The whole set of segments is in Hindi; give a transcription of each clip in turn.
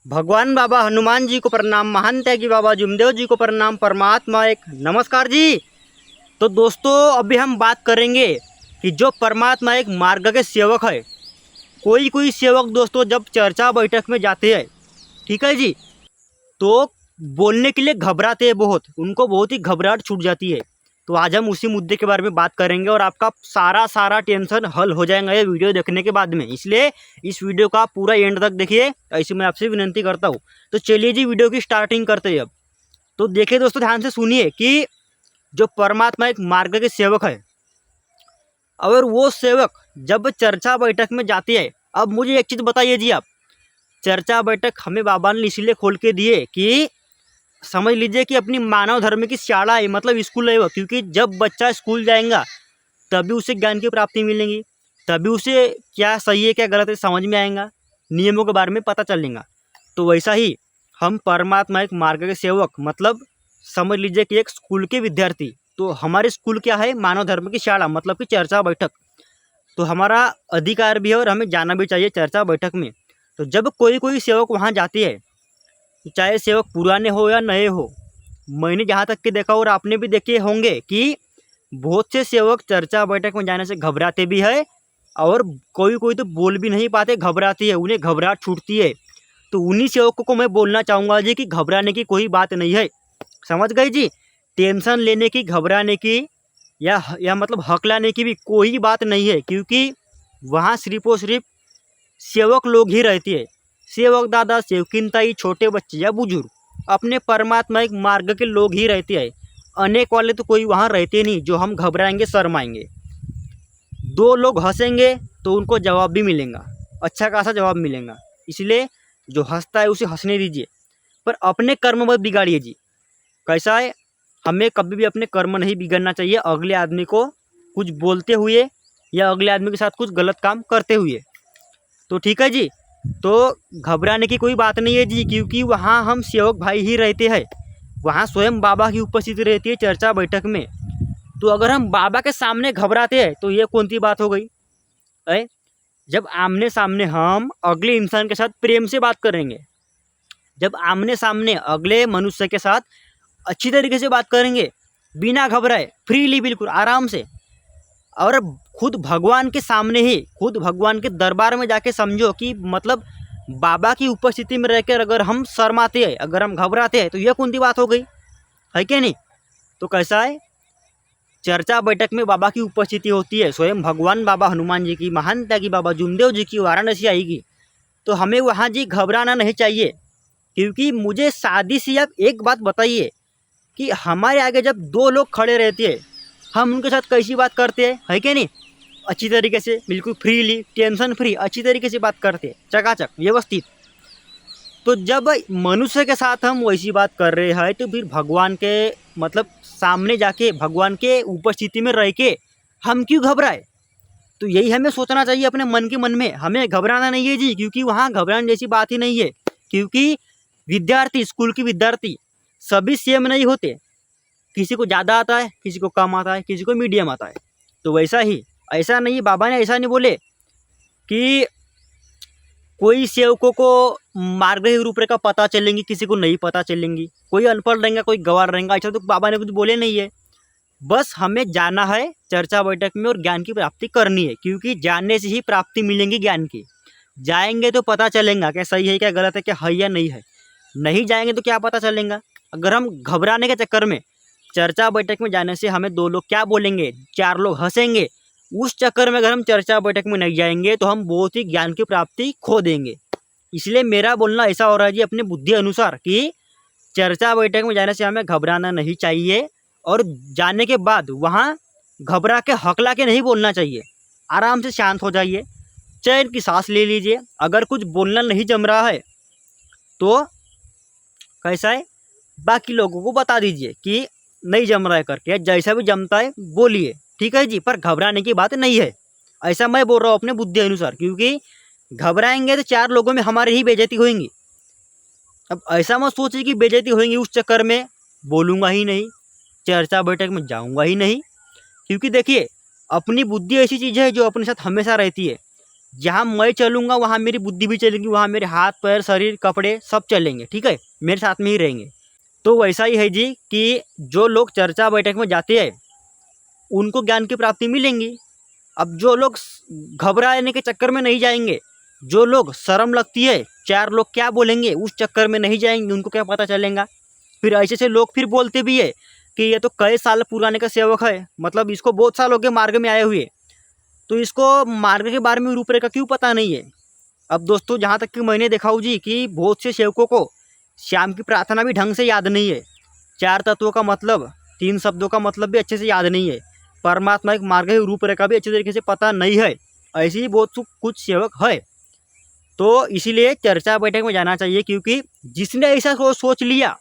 भगवान बाबा हनुमान जी को प्रणाम, महान त्यागी बाबा जुमदेव जी को प्रणाम, परमात्मा एक नमस्कार जी। तो दोस्तों अभी हम बात करेंगे कि जो परमात्मा एक मार्ग के सेवक है, कोई कोई सेवक दोस्तों जब चर्चा बैठक में जाते हैं, ठीक है जी, तो बोलने के लिए घबराते हैं, उनको बहुत ही घबराहट छूट जाती है। तो आज हम उसी मुद्दे के बारे में बात करेंगे और आपका सारा टेंशन हल हो जाएगा ये वीडियो देखने के बाद में। इसलिए इस वीडियो का पूरा एंड तक देखिए, ऐसी मैं आपसे विनती करता हूँ। तो चलिए जी वीडियो की स्टार्टिंग करते हैं अब। तो देखिए दोस्तों, ध्यान से सुनिए कि जो परमात्मा एक मार्ग के सेवक है, और वो सेवक जब चर्चा बैठक में जाती है, अब मुझे एक चीज़ बताइए जी आप, चर्चा बैठक हमें बाबा ने इसलिए खोल के दिए कि समझ लीजिए कि अपनी मानव धर्म की शाला है, मतलब स्कूल है वो, क्योंकि जब बच्चा स्कूल जाएगा तभी उसे ज्ञान की प्राप्ति मिलेगी, तभी उसे क्या सही है क्या गलत है समझ में आएगा, नियमों के बारे में पता चलेगा। तो वैसा ही हम परमात्मा एक मार्ग के सेवक, मतलब समझ लीजिए कि एक स्कूल के विद्यार्थी। तो हमारे स्कूल क्या है? मानव धर्म की शाला, मतलब कि चर्चा बैठक। तो हमारा अधिकार भी है और हमें जाना भी चाहिए चर्चा बैठक में। तो जब कोई कोई सेवक वहाँ जाती है, चाहे सेवक पुराने हो या नए हो, मैंने जहाँ तक कि देखा और आपने भी देखे होंगे कि बहुत से सेवक चर्चा बैठक में जाने से घबराते भी है, और कोई कोई तो बोल भी नहीं पाते, घबराती है, उन्हें घबराहट छूटती है। तो उन्हीं सेवकों को मैं बोलना चाहूँगा जी कि घबराने की कोई बात नहीं है। समझ गए जी? टेंशन लेने की, घबराने की या मतलब हकलाने की भी कोई बात नहीं है, क्योंकि वहाँ सिर्फ और सिर्फ सेवक लोग ही रहती है। सेवक दादा, सेवकिन ताई, छोटे बच्चे या बुजुर्ग, अपने परमात्मा एक मार्ग के लोग ही रहते हैं। अनेक वाले तो कोई वहाँ रहते नहीं जो हम घबराएंगे, शर्माएंगे। दो लोग हंसेंगे तो उनको जवाब भी मिलेगा, अच्छा खासा जवाब मिलेगा। इसलिए जो हंसता है उसे हंसने दीजिए, पर अपने कर्म मत बिगाड़िए जी। कैसा है, हमें कभी भी अपने कर्म नहीं बिगड़ना चाहिए अगले आदमी को कुछ बोलते हुए या अगले आदमी के साथ कुछ गलत काम करते हुए। तो ठीक है जी, तो घबराने की कोई बात नहीं है जी, क्योंकि वहाँ हम सेवक भाई ही रहते हैं। वहाँ स्वयं बाबा की उपस्थिति रहती है चर्चा बैठक में। तो अगर हम बाबा के सामने घबराते हैं तो ये कौन सी बात हो गई है? जब आमने सामने हम अगले इंसान के साथ प्रेम से बात करेंगे, जब आमने सामने अगले मनुष्य के साथ अच्छी तरीके से बात करेंगे, बिना घबराए, फ्रीली, बिल्कुल आराम से, और खुद भगवान के सामने ही, खुद भगवान के दरबार में जाके समझो कि मतलब बाबा की उपस्थिति में रहकर अगर हम शर्माते हैं, अगर हम घबराते हैं, तो यह कौन सी बात हो गई है क्या नहीं? तो कैसा है, चर्चा बैठक में बाबा की उपस्थिति होती है, स्वयं भगवान बाबा हनुमान जी की, महान त्यागी बाबा जुमदेव जी की वाराणसी आएगी। तो हमें वहाँ जी घबराना नहीं चाहिए, क्योंकि मुझे सादी सी आप एक बात बताइए कि हमारे आगे जब दो लोग खड़े रहते हैं, हम उनके साथ कैसी बात करते हैं, है क्या नहीं? अच्छी तरीके से, बिल्कुल फ्रीली, टेंशन फ्री, अच्छी तरीके से बात करते हैं, चकाचक, व्यवस्थित। तो जब मनुष्य के साथ हम वैसी बात कर रहे हैं, तो फिर भगवान के मतलब सामने जाके, भगवान के उपस्थिति में रह के हम क्यों घबराए? तो यही हमें सोचना चाहिए अपने मन के मन में, हमें घबराना नहीं है जी, क्योंकि वहाँ घबराने जैसी बात ही नहीं है। क्योंकि विद्यार्थी, स्कूल के विद्यार्थी सभी सेम नहीं होते, किसी को ज़्यादा आता है, किसी को कम आता है, किसी को मीडियम आता है। तो वैसा ही, ऐसा नहीं, बाबा ने ऐसा नहीं बोले कि कोई सेवकों को मार्ग की रूपरेखा पता चलेंगी, किसी को नहीं पता चलेंगी, कोई अनपढ़ रहेगा, कोई गंवार रहेगा, ऐसा तो बाबा ने कुछ बोले नहीं है। बस हमें जाना है चर्चा बैठक में और ज्ञान की प्राप्ति करनी है, क्योंकि जानने से ही प्राप्ति मिलेंगी ज्ञान की। जाएंगे तो पता चलेगा क्या सही है क्या गलत है, क्या है या नहीं है। नहीं जाएंगे तो क्या पता चलेगा? अगर हम घबराने के चक्कर में चर्चा बैठक में जाने से हमें दो लोग क्या बोलेंगे, चार लोग हंसेंगे, उस चक्कर में अगर हम चर्चा बैठक में नहीं जाएंगे तो हम बहुत ही ज्ञान की प्राप्ति खो देंगे। इसलिए मेरा बोलना ऐसा हो रहा है जी अपनी बुद्धि अनुसार कि चर्चा बैठक में जाने से हमें घबराना नहीं चाहिए, और जाने के बाद वहाँ घबरा के हकला के नहीं बोलना चाहिए। आराम से शांत हो जाइए, चैन की सांस ले लीजिए। अगर कुछ बोलना नहीं जम रहा है तो कैसा है, बाकी लोगों को बता दीजिए कि नहीं जम रहा है करके, जैसा भी जमता है बोलिए, ठीक है जी, पर घबराने की बात नहीं है। ऐसा मैं बोल रहा हूँ अपने बुद्धि अनुसार, क्योंकि घबराएंगे तो चार लोगों में हमारी ही बेइज्जती होगी। अब ऐसा मत सोचिए कि बेइज्जती होगी उस चक्कर में बोलूँगा ही नहीं, चर्चा बैठक में जाऊँगा ही नहीं। क्योंकि देखिए, अपनी बुद्धि ऐसी चीज़ है जो अपने साथ हमेशा रहती है। जहाँ मैं चलूँगा वहाँ मेरी बुद्धि भी चलेगी, वहाँ मेरे हाथ पैर शरीर कपड़े सब चलेंगे, ठीक है, मेरे साथ में ही रहेंगे। तो वैसा ही है जी कि जो लोग चर्चा बैठक में जाते हैं उनको ज्ञान की प्राप्ति मिलेंगी। अब जो लोग घबराने के चक्कर में नहीं जाएंगे, जो लोग शर्म लगती है चार लोग क्या बोलेंगे उस चक्कर में नहीं जाएंगे, उनको क्या पता चलेगा। फिर ऐसे से लोग फिर बोलते भी है कि ये तो कई साल पुराने का सेवक है, मतलब इसको बहुत साल हो गए मार्ग में आए हुए, तो इसको मार्ग के बारे में रूपरेखा क्यों पता नहीं है। अब दोस्तों जहाँ तक कि मैंने देखा हूँ जी कि बहुत से सेवकों को श्याम की प्रार्थना भी ढंग से याद नहीं है, चार तत्वों का मतलब, तीन शब्दों का मतलब भी अच्छे से याद नहीं है, परमात्मा एक मार्ग की रूपरेखा भी अच्छे तरीके से पता नहीं है। ऐसे ही बहुत कुछ सेवक है। तो इसीलिए चर्चा बैठक में जाना चाहिए, क्योंकि जिसने ऐसा सोच लिया,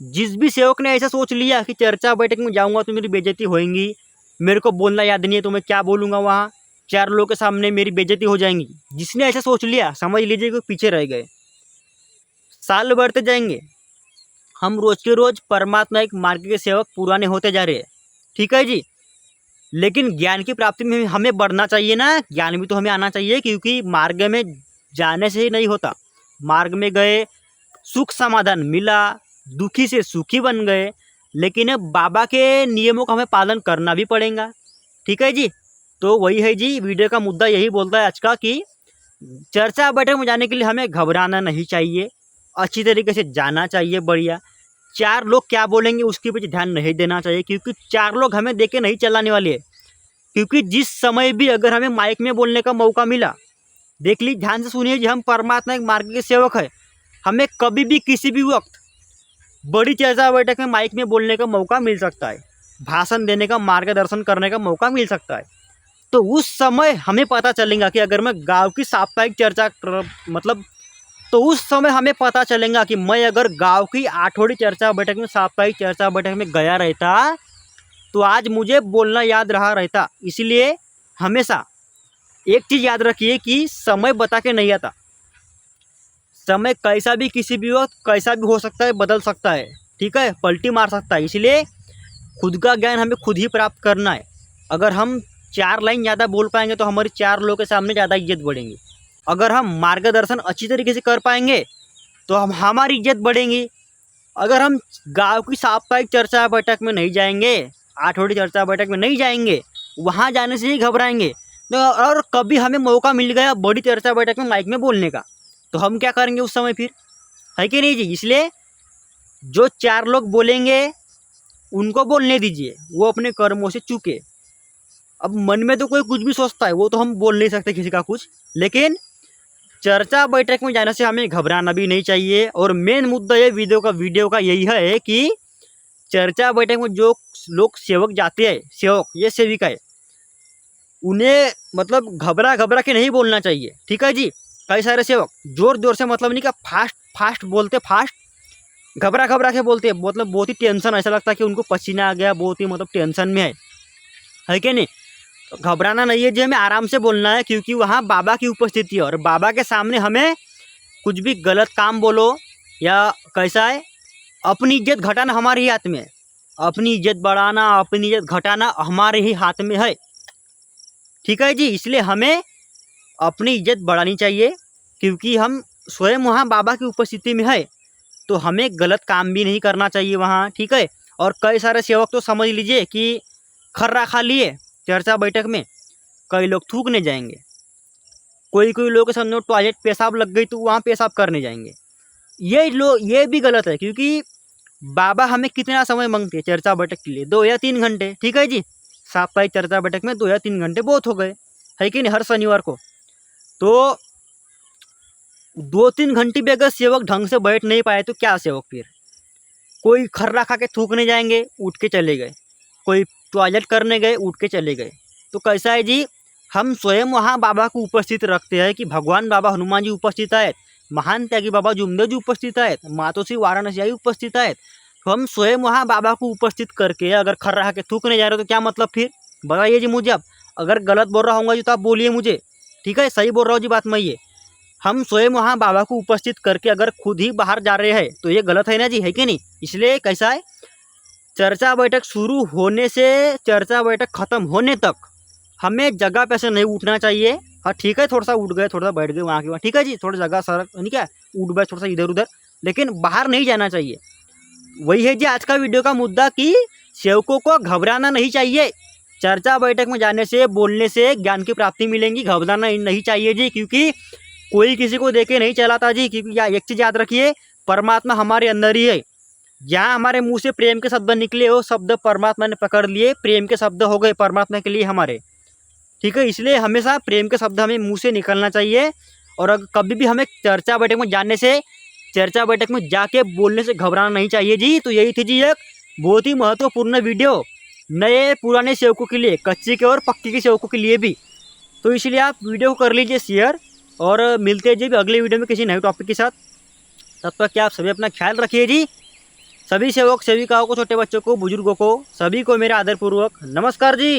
जिस भी सेवक ने ऐसा सोच लिया कि चर्चा बैठक में जाऊंगा तो मेरी बेइज्जती होएगी, मेरे को बोलना याद नहीं है तो मैं क्या बोलूँगा, वहाँ चार लोगों के सामने मेरी बेइज्जती हो जाएंगी, जिसने ऐसा सोच लिया समझ लीजिए कि पीछे रह गए। साल बढ़ते जाएंगे, हम रोज के रोज परमात्मा एक मार्ग के सेवक पुराने होते जा रहे हैं, ठीक है जी। लेकिन ज्ञान की प्राप्ति में हमें बढ़ना चाहिए ना, ज्ञान भी तो हमें आना चाहिए, क्योंकि मार्ग में जाने से ही नहीं होता। मार्ग में गए, सुख समाधान मिला, दुखी से सुखी बन गए, लेकिन बाबा के नियमों का हमें पालन करना भी पड़ेगा, ठीक है जी। तो वही है जी, वीडियो का मुद्दा यही बोलता है आज का कि चर्चा बैठक में जाने के लिए हमें घबराना नहीं चाहिए, अच्छी तरीके से जाना चाहिए, बढ़िया। चार लोग क्या बोलेंगे उसके पीछे ध्यान नहीं देना चाहिए, क्योंकि चार लोग हमें देके नहीं चलाने वाले हैं। क्योंकि जिस समय भी अगर हमें माइक में बोलने का मौका मिला, देख लीजिए, ध्यान से सुनिए जी, हम परमात्मा एक मार्ग के सेवक है, हमें कभी भी किसी भी वक्त बड़ी चर्चा बैठक में माइक में बोलने का मौका मिल सकता है, भाषण देने का, मार्गदर्शन करने का मौका मिल सकता है। तो उस समय हमें पता चलेगा कि अगर मैं गांव की साप्ताहिक चर्चा मतलब, तो उस समय हमें पता चलेगा कि मैं अगर गांव की आठवड़ी चर्चा बैठक में, साप्ताहिक चर्चा बैठक में गया रहता तो आज मुझे बोलना याद रहा रहता। इसलिए हमेशा एक चीज़ याद रखिए कि समय बता के नहीं आता, समय कैसा भी किसी भी वक्त कैसा भी हो सकता है, बदल सकता है, ठीक है, पलटी मार सकता है। इसलिए खुद का ज्ञान हमें खुद ही प्राप्त करना है। अगर हम चार लाइन ज़्यादा बोल पाएंगे तो हमारी चार लोगों के सामने ज़्यादा इज्जत बढ़ेंगी। अगर हम मार्गदर्शन अच्छी तरीके से कर पाएंगे तो हमारी इज्जत बढ़ेगी। अगर हम गांव की साप्ताहिक चर्चा बैठक में नहीं जाएंगे, आठवड़ी चर्चा बैठक में नहीं जाएंगे, वहाँ जाने से ही घबराएंगे, तो और कभी हमें मौका मिल गया बड़ी चर्चा बैठक में माइक में बोलने का, तो हम क्या करेंगे उस समय फिर, है कि नहीं जी। इसलिए जो चार लोग बोलेंगे उनको बोलने दीजिए, वो अपने कर्मों से चूके। अब मन में तो कोई कुछ भी सोचता है, वो तो हम बोल नहीं सकते किसी का कुछ, लेकिन चर्चा बैठक में जाने से हमें घबराना भी नहीं चाहिए। और मेन मुद्दा ये वीडियो का यही है कि चर्चा बैठक में जो लोग सेवक जाते हैं, सेवक ये सेविका है, उन्हें मतलब घबरा के नहीं बोलना चाहिए, ठीक है जी। कई सारे सेवक जोर से मतलब नहीं का फास्ट बोलते, फास्ट घबरा के बोलते हैं, मतलब बहुत ही टेंशन, ऐसा लगता है कि उनको पसीना आ गया, बहुत ही मतलब टेंशन में है कि नहीं। तो घबराना नहीं है जी, हमें आराम से बोलना है, क्योंकि वहाँ बाबा की उपस्थिति है और बाबा के सामने हमें कुछ भी गलत काम बोलो या कैसा है, अपनी इज्जत घटाना हमारे ही हाथ में है, अपनी इज्जत बढ़ाना, अपनी इज्जत घटाना हमारे ही हाथ में है, ठीक है जी। इसलिए हमें अपनी इज्जत बढ़ानी चाहिए, क्योंकि हम स्वयं वहाँ बाबा की उपस्थिति में है, तो हमें गलत काम भी नहीं करना चाहिए वहाँ, ठीक है। और कई सारे सेवक तो समझ लीजिए कि खर्रा खा लिए चर्चा बैठक में, कई लोग थूकने जाएंगे, कोई लोग समझो टॉयलेट पेशाब लग गई तो वहाँ पेशाब करने जाएंगे। ये भी गलत है, क्योंकि बाबा हमें कितना समय मांगते हैं चर्चा बैठक के लिए, 2 या 3 घंटे, ठीक है जी। साप्ताहिक चर्चा बैठक में 2 या 3 घंटे बहुत हो गए, है कि नहीं, हर शनिवार को। तो 2-3 घंटे भी अगर सेवक ढंग से बैठ नहीं पाए तो क्या सेवक फिर, कोई खर्रा खा के थूकने जाएंगे, उठ के चले गए, कोई टॉयलेट करने गए, उठ के चले गए। तो कैसा है जी, हम स्वयं वहाँ बाबा को उपस्थित रखते हैं कि भगवान बाबा हनुमान जी उपस्थित आहेत, महान त्यागी बाबा जुमदेव जी उपस्थित आहेत, मातोश्री वाराणसी आई उपस्थित आहेत। तो हम स्वयं वहाँ बाबा को उपस्थित करके अगर खर्रा खा के थूकने जा रहे हो तो क्या मतलब फिर, बताइए जी मुझे। अब अगर गलत बोल रहा हूँ जी तो आप बोलिए मुझे, ठीक है, सही बोल रहा हूँ जी बात मैं ये। हम स्वयं वहाँ बाबा को उपस्थित करके अगर खुद ही बाहर जा रहे हैं तो ये गलत है ना जी, है कि नहीं। इसलिए कैसा है, चर्चा बैठक शुरू होने से चर्चा बैठक ख़त्म होने तक हमें जगह पे से नहीं उठना चाहिए, हाँ ठीक है, थोड़ा सा उठ गए, थोड़ा सा बैठ गए वहाँ के वहाँ, ठीक है जी, थोड़ा जगह सड़क नहीं क्या, उठ गए थोड़ा सा इधर उधर, लेकिन बाहर नहीं जाना चाहिए। वही है जी आज का वीडियो का मुद्दा कि सेवकों को घबराना नहीं चाहिए। चर्चा बैठक में जाने से, बोलने से ज्ञान की प्राप्ति मिलेंगी, घबराना नहीं चाहिए जी, क्योंकि कोई किसी को देके नहीं चलाता जी। क्योंकि एक चीज़ याद रखिए, परमात्मा हमारे अंदर ही है। जहाँ हमारे मुंह से प्रेम के शब्द निकले, वो शब्द परमात्मा ने पकड़ लिए, प्रेम के शब्द हो गए परमात्मा के लिए हमारे, ठीक है। इसलिए हमेशा प्रेम के शब्द हमें मुंह से निकलना चाहिए। और अगर कभी भी हमें चर्चा बैठक में जाने से, चर्चा बैठक में जाके बोलने से घबराना नहीं चाहिए जी। तो यही थी जी एक बहुत ही महत्वपूर्ण वीडियो, नए पुराने सेवकों के लिए, कच्चे के और पक्के के सेवकों के लिए भी। तो इसलिए आप वीडियो को कर लीजिए शेयर, और मिलते हैं जी अगले वीडियो में किसी नए टॉपिक के साथ। तब तक क्या आप सभी अपना ख्याल रखिए जी। सभी सेवक सेविकाओं को, छोटे बच्चों को, बुजुर्गों को, सभी को मेरा आदरपूर्वक नमस्कार जी।